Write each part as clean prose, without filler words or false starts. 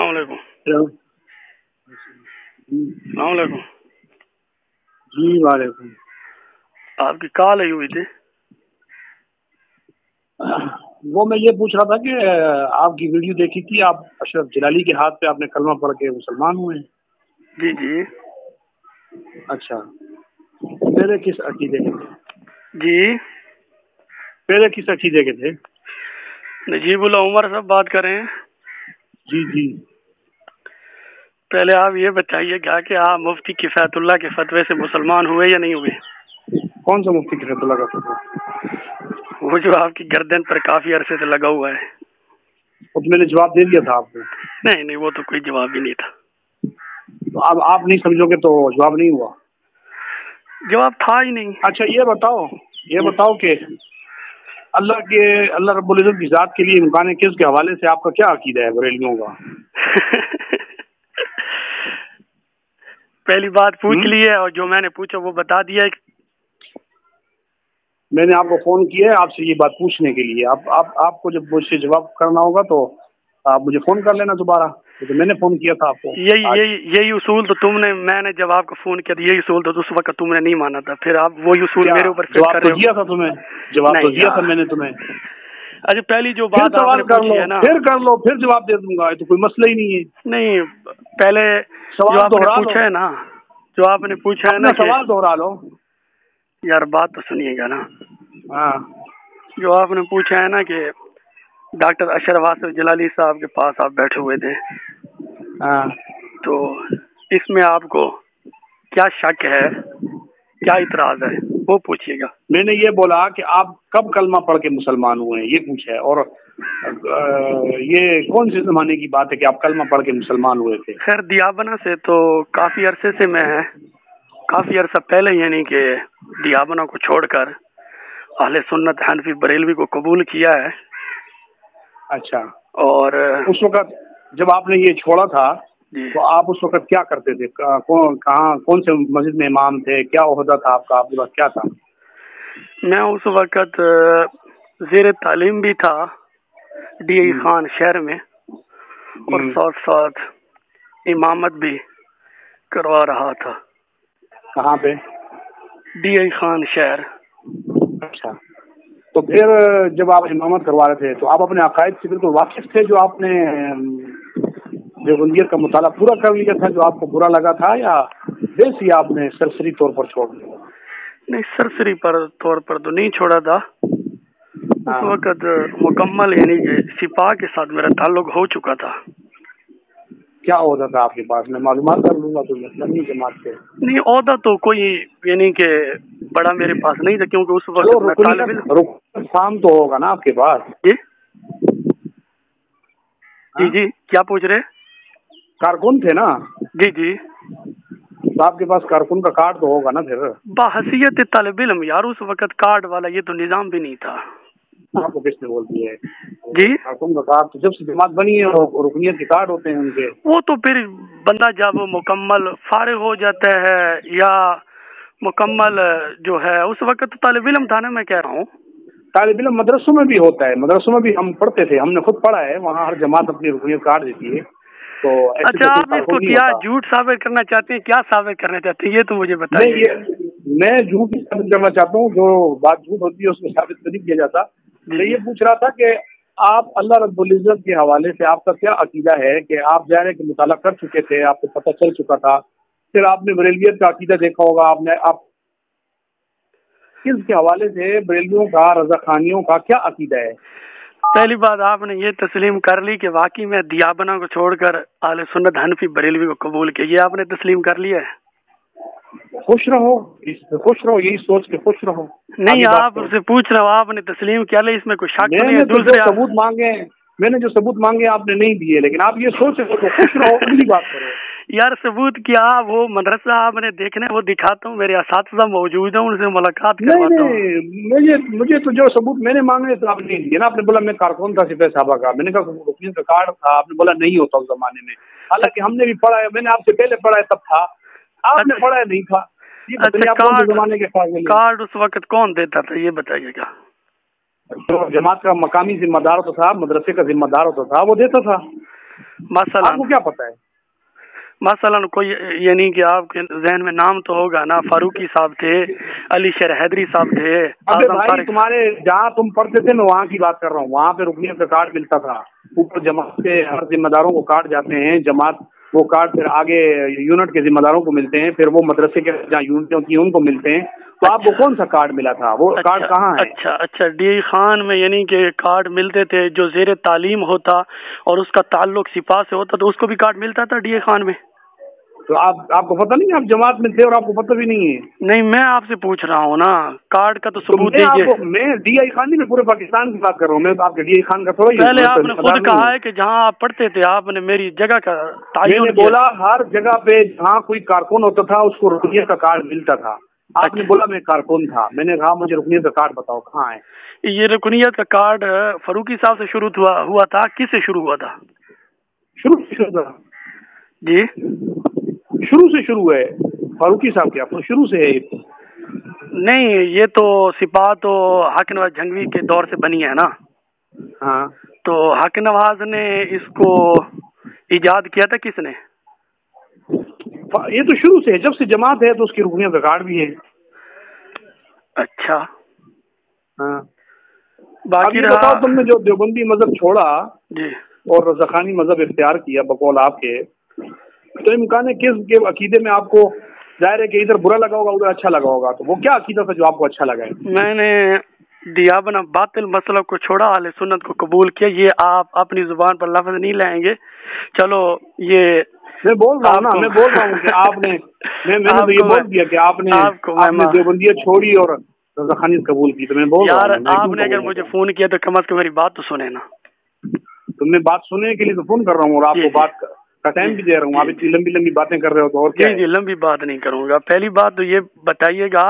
السلام علیکم. السلام علیکم. جی وعلیکم. آپ کی کال آئی ہوئی تھی. وہ میں یہ پوچھ رہا تھا کہ آپ کی ویڈیو دیکھی تھی, آپ اشرف جلالی کے ہاتھ پہ آپ نے کلمہ پڑھ کے مسلمان ہوئے ہیں. جی جی. اچھا, پہلے کس عقیدے کے تھے؟ جی پہلے کس عقیدے کے تھے؟ نجیب اللہ عمر صاحب بات کر رہے ہیں. جی جی. پہلے آپ یہ بتائیے گا کہ آپ مفتی کفایت اللہ کے فتوے سے مسلمان ہوئے یا نہیں ہوئے؟ کون سا مفتی کفایت اللہ کا فتویٰ؟ وہ جو آپ کی گردن پر کافی عرصے سے لگا ہوا ہے. تو میں نے جواب دے دیا تھا آپ کو. نہیں نہیں, وہ تو کوئی جواب ہی نہیں تھا. تو اب آپ نہیں سمجھو گے تو جواب نہیں ہوا. جواب تھا ہی نہیں. اچھا یہ بتاؤ کہ اللہ رب العزت کی ذات کے لیے امکان کس کے حوالے سے آپ کا کیا عقیدہ ہے بریلویوں کا؟ پہلی بات پوچھ لی ہے اور جو میں نے پوچھا وہ بتا دیا. میں نے آپ کو فون کیا ہے آپ سے یہ بات پوچھنے کے لیے. آپ کو جب مجھ سے جواب کرنا ہوگا تو آپ مجھے فون کر لینا دوبارہ, تو میں نے فون کیا تھا آپ کو. یہی اصول تو میں نے جب آپ کو فون کیا تھا یہی اصول تو اس وقت تم نے نہیں مانا تھا. پھر آپ وہی اصول میرے اوپر فٹ کر رہے ہو. جواب تو دیا تھا میں نے تمہیں. اچھا, پہلی جو بات آپ نے پوچھی ہے نا, پھر کر لو, پھر جواب دے دوں گا, تو کوئی مسئلہ ہی نہیں ہے. نہیں, پہلے جو آپ نے پوچھا ہے نا, جو آپ نے پوچھا ہے نا, سوال دوہرا لو یار. بات تو سنیے گا نا. ہاں. جو آپ نے پوچھا ہے نا کہ ڈاکٹر اشرف آصف جلالی صاحب کے پاس آپ بیٹھے ہوئے تھے, ہاں, تو اس میں آپ کو کیا شک ہے, کیا اعتراض ہے, وہ پوچھیے گا. میں نے یہ بولا کہ آپ کب کلمہ پڑھ کے مسلمان ہوئے ہیں, یہ پوچھا ہے. اور یہ کون سے زمانے کی بات ہے کہ آپ کلمہ پڑھ کے مسلمان ہوئے تھے؟ خیر, دیابنا سے تو کافی عرصے سے میں کافی عرصہ پہلے, یعنی کہ دیابنا کو چھوڑ کر اہل سنت حنفی بریلوی کو قبول کیا ہے. اچھا. اور اس وقت جب آپ نے یہ چھوڑا تھا تو آپ اس وقت کیا کرتے تھے؟ کون سے مسجد میں امام تھے؟ کیا عہدہ تھا آپ کا؟ آپ کے پاس کیا تھا؟ میں اس وقت زیر تعلیم بھی تھا ڈی ای خان شہر میں, اور ساتھ ساتھ امامت بھی کروا رہا تھا. کہاں پہ؟ ڈی ای خان شہر. اچھا, تو پھر جب آپ امامت کروا رہے تھے تو آپ اپنے عقائد سے بالکل واقف تھے؟ جو آپ نے دیوبندیت کا مطالعہ پورا کر لیا تھا, جو آپ کو برا لگا تھا, یا ویسے ہی آپ نے سرسری طور پر چھوڑ دیا؟ نہیں, سرسری طور پر تو نہیں چھوڑا تھا. اس وقت مکمل یعنی کہ سپاہ کے ساتھ میرا تعلق ہو چکا تھا. کیا عہدہ تھا آپ کے پاس؟ میں معلومات کر لوں گا تمہیں جماعت سے. نہیں, عہدہ تو کوئی یعنی کہ بڑا میرے پاس نہیں تھا, کیونکہ اس وقت میں طالب علم. رکن فارم تو ہوگا نا آپ کے پاس؟ جی جی, کیا پوچھ رہے؟ کارکن تھے نا؟ جی جی. تو آپ کے پاس کارکن کا کارڈ تو ہوگا نا پھر؟ بحیثیت طالب علم یار, اس وقت کارڈ والا یہ تو نظام بھی نہیں تھا. آپ کو کس نے بول دیا ہے؟ جی, کارکن کا کارڈ تو جب سے جماعت بنی ہے رکنیت کے کارڈ ہوتے ہیں ان کے. وہ تو پھر بندہ جب مکمل فارغ ہو جاتا ہے یا مکمل جو ہے, اس وقت طالب علم تھا نا, میں کہہ رہا ہوں. طالب علم مدرسوں میں بھی ہوتا ہے, مدرسوں میں بھی ہم پڑھتے تھے, ہم نے خود پڑھا ہے, وہاں ہر جماعت اپنی رکنیت کارڈ دیتی ہے. تو اچھا, آپ اس کو کیا جھوٹ ثابت کرنا چاہتے ہیں, کیا ثابت کرنا چاہتے ہیں, یہ تو مجھے بتائیے. میں جھوٹ ثابت کرنا چاہتا ہوں, جو بات جھوٹ ہوتی ہے اس میں ثابت نہیں کیا جاتا. میں یہ پوچھ رہا تھا کہ آپ اللہ رب العزت کے حوالے سے آپ کا کیا عقیدہ ہے کہ آپ ظاہر ہے کہ مطالعہ کر چکے تھے, آپ کو پتہ چل چکا تھا, پھر آپ نے بریلویت کا عقیدہ دیکھا ہوگا, آپ کس کے حوالے سے بریلویوں کا, رضا خانیوں کا کیا عقیدہ ہے؟ پہلی بات آپ نے یہ تسلیم کر لی کہ واقعی میں دیابنا کو چھوڑ کر اہل سنت حنفی بریلوی کو قبول کیا, یہ آپ نے تسلیم کر لیا ہے؟ خوش رہو, یہی سوچ کے خوش رہو. نہیں, آپ سے پوچھ رہا ہوں, آپ نے تسلیم کیا لے, اس میں کوئی شک نہیں ہے. میں نے جو ثبوت مانگے آپ نے نہیں دیے, لیکن آپ یہ سوچ رہے تو خوش رہو, اگلی بات کرو. یار ثبوت کیا, وہ مدرسہ آپ نے دیکھنا ہے وہ دکھاتا ہوں, میرے اساتذہ موجود ہیں, ان سے ملاقات کرواتا ہوں. مجھے تو جو ثبوت میں نے مانگے تو آپ نے نہیں دیے نا. آپ نے بولا میں کارکن تھا سپاہی صاحبہ کا, میں نے کہا رکنیت کا کارڈ تھا, آپ نے بولا نہیں ہوتا اس زمانے میں, حالانکہ ہم نے بھی پڑھا ہے, میں نے آپ سے پہلے پڑھا ہے تب تھا, آپ نے پڑھا ہے نہیں تھا. کارڈ اس وقت کون دیتا تھا یہ بتائیے گا؟ جو جماعت کا مقامی ذمہ دار ہوتا تھا, مدرسے کا ذمہ دار ہوتا تھا, وہ دیتا تھا. मसलन आपको क्या पता है? मसलन कोई यानी कि आपके जहन में नाम तो होगा ना, फारूकी साहब थे, अली शेर हैदरी साहब थे। अबे भाई तुम्हारे जहाँ तुम पढ़ते थे मैं वहाँ की बात कर रहा हूँ, वहाँ पे रुकनियत का कार्ड मिलता था, ऊपर जमात के हर जिम्मेदारों को कार्ड जाते हैं, जमात वो कार्ड फिर आगे यूनिट के जिम्मेदारों को मिलते हैं, फिर वो मदरसे के जहाँ यूनिटें होती हैं उनको मिलते हैं। तो आपको कौन सा कार्ड मिला था? वो कार्ड कहाँ है? अच्छा DI खान में यानी कि कार्ड मिलते थे जो ज़ेर तालीम होता और उसका ताल्लुक सिपा से होता, तो उसको भी कार्ड मिलता था DI खान में। तो आपको पता नहीं, आप जमात में थे और आपको पता भी नहीं है? नहीं, मैं आपसे पूछ रहा हूँ ना, कार्ड का तो सबूत दीजिए। मैं DI खान नहीं, मैं पूरे पाकिस्तान की बात कर रहा हूँ, मैं तो आपके DI खान का थोड़ा ही। पहले आपने खुद कहा है कि जहाँ आप पढ़ते थे आपने मेरी जगह का तायुन मैंने बोला हर जगह पे जहाँ कोई कारकुन होता था उसको रुकनियत का कार्ड मिलता था। आपने बोला मैं कारकुन था, मैंने कहा मुझे रुकनियत का कार्ड बताओ कहाँ है? ये रुकनियत का कार्ड फारूकी साहब से शुरू हुआ था, किस से शुरू हुआ था? शुरू से शुरू था जी, शुरू से शुरू है फारूकी साहब के, आपको शुरू से है? नहीं, ये तो सिपा तो हक नवाज जंगवी के दौर से बनी है ना। हाँ, तो हक नवाज ने इसको इजाद किया था किसने? ये तो शुरू से है, जब से जमात है तो उसकी रुकनियत का कार्ड भी है। अच्छा, हाँ। बाकी बताओ, तुमने जो देवबंदी मजहब छोड़ा जी और रज़ाखानी मजहब इख्तियार किया बकौल आपके, तो इम्कान है किस के अकीदे में आपको जाहिर है कि इधर बुरा लगा होगा उधर अच्छा लगा होगा, तो वो क्या अकीदा था जो आपको अच्छा लगा है? मैंने दिया बना बातिल मसला को छोड़ा, अहले सुन्नत को कबूल किया। ये आप अपनी जुबान पर लफ्ज नहीं लाएंगे। चलो, ये मैं बोल रहा हूँ ना, मैं बोल रहा हूँ कि आपने मैंने तो ये बोल दिया कि आपने देवबंदियाँ छोड़ी और रज़ाखानी कबूल की, तो मैं बोल रहा हूँ आपने अगर मुझे फोन किया तो कम से कम मेरी बात तो सुने ना। तो मैं बात सुनने के लिए तो फोन कर रहा हूँ और आपको बात का टाइम भी दे रहा हूँ। आप इतनी लंबी लंबी बातें कर रहे हो तो और क्या? जी, लंबी बात नहीं करूंगा। पहली बात तो ये बताइएगा,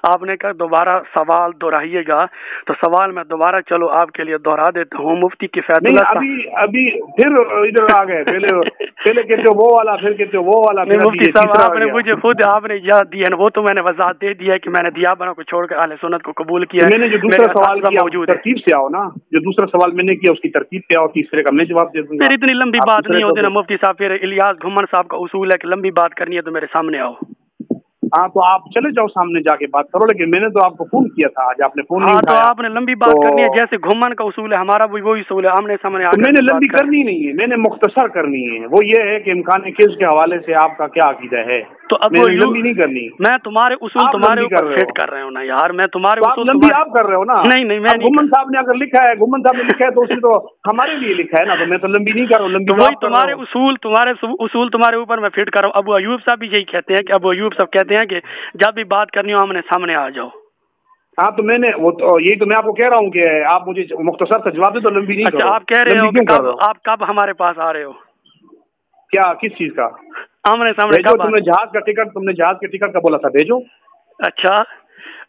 आपने कहा दोबारा सवाल दोहराइएगा, तो सवाल मैं दोबारा चलो आपके लिए दोहरा देता हूँ। मुफ्ती किफायतुल्लाह अभी फिर इधर आ गए, पहले कहते हो वो वाला, फिर कहते हो वो वाला। मुफ्ती साहब, आपने मुझे खुद आपने याद दिया ना, वो तो मैंने वजाहत दे दिया कि मैंने दिया बना को छोड़कर अहले सुन्नत को कबूल किया। मैंने जो दूसरा सवाल किया तरतीब से आओ ना, जो दूसरा सवाल मैंने किया उसकी तरतीब पे आओ, तीसरे का मैं जवाब दे दूंगा। फिर इतनी लंबी बात नहीं होती ना मुफ्ती साहब। फिर इलियास घुमन साहब का उसूल है कि लंबी बात करनी है तो मेरे सामने आओ। हाँ, तो आप चले जाओ सामने जाके बात करो, लेकिन मैंने तो आपको फोन किया था, आज आपने फोन नहीं उठाया। तो आपने लंबी बात करनी है, जैसे घुमन का उसूल है, हमारा भी वही उसूल है, आमने सामने तो मैंने लंबी करनी नहीं है, मैंने मुख्तसर करनी है। वो ये है कि इम्कान किस के हवाले से आपका क्या अकीदा है, तो अब मैंने लंबी नहीं करनी। मैं तुम्हारे उसूल तुम्हारे ऊपर फिट कर रहे हो ना यार, मैं तुम्हारे उसूल लंबी आप कर रहे हो ना। नहीं, मैं घुमन साहब ने अगर लिखा है, घुमन साहब ने लिखा है तो उसने तो हमारे लिए लिखा है ना, तो मैं तो लंबी नहीं कर रहा हूँ। लंबी वही तुम्हारे उसूल तुम्हारे ऊपर मैं फिट कर रहा हूँ। अबू अयूब साहब भी यही कहते हैं कि अबू अयूब साहब कहते हैं कि जब भी बात करनी हो हमने सामने आ जाओ। हाँ, तो मैंने वो तो यही तो मैं आपको कह रहा हूँ कि आप मुझे मुख्तसर से जवाब दे तो लंबी नहीं। अच्छा, आप कह रहे हो कि आप कब हमारे पास आ रहे हो? क्या, किस चीज का? आमने सामने भेजो, तुमने जहाज के टिकट का बोला था, भेजो। अच्छा,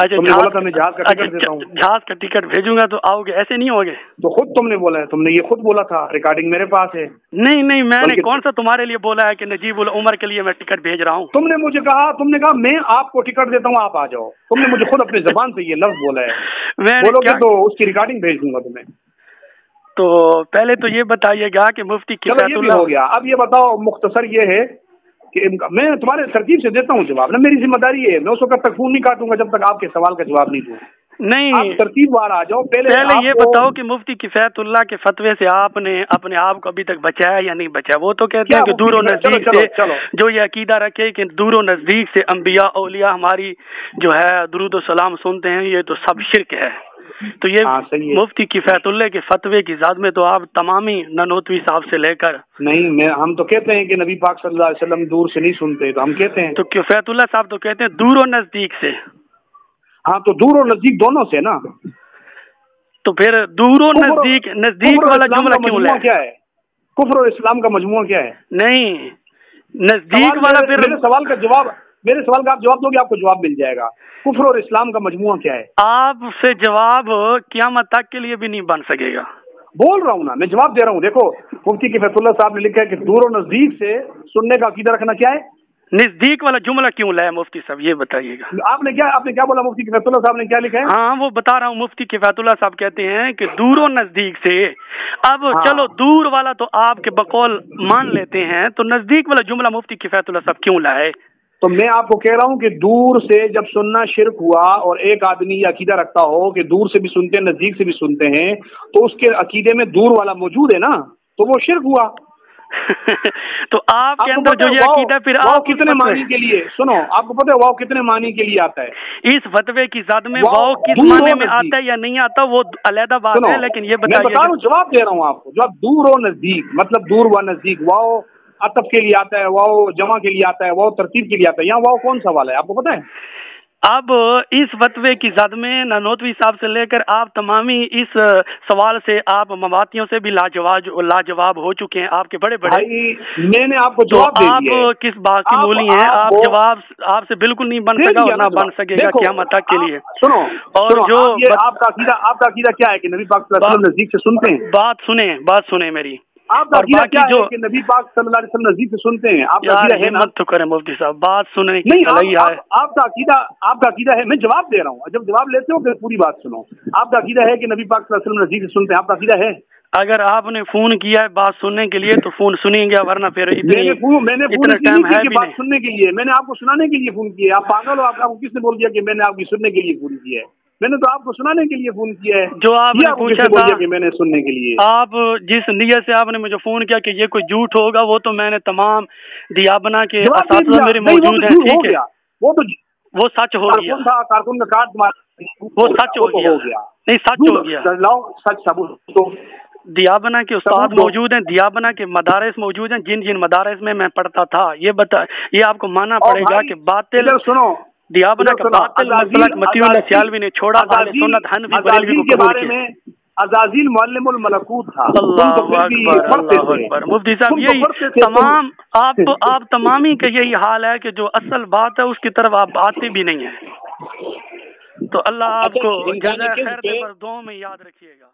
तुमने बोला था मैं जहाज का टिकट देता हूँ। जहाज का टिकट भेजूंगा तो आओगे, ऐसे नहीं होगे? तो खुद तुमने बोला है, तुमने ये खुद बोला था, रिकॉर्डिंग मेरे पास है। नहीं, मैंने कौन सा तुम्हारे लिए बोला है कि नजीब उल उमर के लिए मैं टिकट भेज रहा हूँ? तुमने मुझे कहा, तुमने कहा मैं आपको टिकट देता हूँ, आप आ जाओ। तुमने मुझे खुद अपनी जबान से ये लफ्ज बोला है। बोलोगे तो उसकी रिकॉर्डिंग भेज दूंगा तुम्हें। तो पहले तो ये बताइएगा कि मुफ्ती किफायतुल्लाह हो गया। अब ये बताओ, मुख्तसर ये है कि मैं तुम्हारे तरतीब से देता हूँ जवाब ना, मेरी जिम्मेदारी है। मैं उस वक्त तक फोन नहीं काटूंगा जब तक आपके सवाल का जवाब नहीं दूँ। नहीं, आप तरतीब वार आ जाओ। पहले ये बताओ कि मुफ्ती किफायतुल्लाह के फतवे से आपने अपने आप को अभी तक बचाया या नहीं बचाया? वो तो कहते हैं कि दूर और नजदीक से जो ये अकीदा रखे कि दूर और नजदीक से अंबिया औलिया हमारी जो है दुरूद और सलाम सुनते हैं, ये तो सब शिरक है। तो ये मुफ्ती किफायतुल्लाह के फतवे की ज़ात में तो आप तमामी ननोतवी साहब से लेकर नहीं, हम तो कहते हैं कि नबी पाक सल्लल्लाहु अलैहि वसल्लम दूर से नहीं सुनते, तो हम कहते हैं। तो किफायतुल्लाह साहब तो कहते हैं दूर और नजदीक से। हाँ, तो दूर और नजदीक दोनों से ना। तो फिर दूर और नजदीक वाला जुमला क्यों है? क्या है? कुफ्र और इस्लाम का मजमूआ क्या है? नहीं, नजदीक वाला फिर मेरे सवाल का आप जवाब दोगे, आपको जवाब मिल जाएगा। कुफ्र और इस्लाम का मजमूआ क्या है? आपसे जवाब क़यामत तक के लिए भी नहीं बन सकेगा। बोल रहा हूँ ना, मैं जवाब दे रहा हूँ। देखो, मुफ्ती किफायतुल्लाह साहब ने लिखा है कि दूर और नजदीक से सुनने का अकीदा रखना क्या है? नजदीक वाला जुमला क्यों लाया मुफ्ती साहब, ये बताइएगा। आपने क्या बोला? मुफ्ती किफायतुल्लाह साहब ने क्या लिखा है? हाँ वो बता रहा हूँ, मुफ्ती किफायतुल्लाह साहब कहते हैं कि दूर और नजदीक से। अब हाँ। चलो दूर वाला तो आपके बकौल मान लेते हैं, तो नजदीक वाला जुमला मुफ्ती किफायतुल्लाह साहब क्यों लाए? तो मैं आपको कह रहा हूँ कि दूर से जब सुनना शिर्क हुआ और एक आदमी ये अकीदा रखता हो कि दूर से भी सुनते हैं नजदीक से भी सुनते हैं, तो उसके अकीदे में दूर वाला मौजूद है ना, तो वो शिर्क हुआ। तो आपके अंदर जो ये अकीदा, फिर आप कितने मानी के लिए, सुनो आपको पता है वाव कितने मानी के लिए आता है? इस फतवे की ज़द में वाव किस माने में आता है या नहीं आता वो अलग बात है, लेकिन ये बताइए। जवाब दे रहा हूँ आपको, जब दूर और नजदीक मतलब दूर व नजदीक, वाव अतफ के लिए आता है, वाव जमा के लिए आता है, वाव तरतीब के लिए आता है, यहाँ वाव कौन सा वाला है आपको पता है? अब इस फतवे की जद में ननोतवी साहब से लेकर आप तमामी इस सवाल से आप मवातियों से भी लाजवाब हो चुके हैं, आपके बड़े बड़े। मैंने आपको जवाब दे दिया। आप किस बात की मूली हैं? आप जवाब आपसे बिल्कुल नहीं बन सका और ना बन सकेगा क़यामत तक के लिए। सुनो और जो आपका अकीदा क्या है कि नबी पाक सल्लल्लाहु अलैहि वसल्लम नजदीक से सुनते हैं? बात सुने मेरी। आपका अकीदा क्या है कि नबी पाक सल्लल्लाहु अलैहि वसल्लम नजदीक से सुनते हैं? आपका अकीदा है ना? मत तो करें मुफ्ती साहब, बात सुने नहीं, आपका अकीदा है। मैं जवाब दे रहा हूँ, जब जवाब लेते हो फिर पूरी बात सुनो। आपका अकीदा है कि नबी पाक सल्लल्लाहु अलैहि वसल्लम नजदीक से सुनते हैं? आपका अकीदा है? अगर आपने फोन किया है बात सुनने के लिए तो फोन सुनेंगे, वरना फिर मैंने फोन टाइम है बात सुनने के लिए, मैंने आपको सुनाने के लिए फोन किया। आप पागल हो? आपको किसने बोल दिया कि मैंने आपकी सुनने के लिए फोन किया है? मैंने तो आपको सुनाने के लिए फोन किया है। जो आपने पूछा था कि मैंने सुनने के लिए, आप जिस नियत से आपने मुझे फोन किया कि ये कोई झूठ होगा, वो तो मैंने तमाम दिया बना के असातिज़ा मेरे मौजूद हैं, ठीक है? वो सच हो गया, कारकुन का कार्ड वो सच हो गया, नहीं सच हो गया, सच सबूत। दिया बना के उस्ताद मौजूद हैं, दिया बना के मदारस मौजूद हैं, जिन जिन मदारस में मैं पढ़ता था, ये आपको मानना पड़ेगा कि बातिल सुनो दिया बना के बातिल मसलक मतीउल्लाह सियालवी ने छोड़ा, अहले सुन्नत हनफी बरेलवी को के बारे में अज़ाज़िल मुअल्लिमुल मलकूत था। अल्लाहु अकबर। मुफ्ती साहब यही तमाम आप तमामी का यही हाल है कि जो असल बात है उसकी तरफ आप आते भी नहीं है। तो अल्लाह आपको जज़ाए खैर दे, पर दुआ में याद रखिएगा।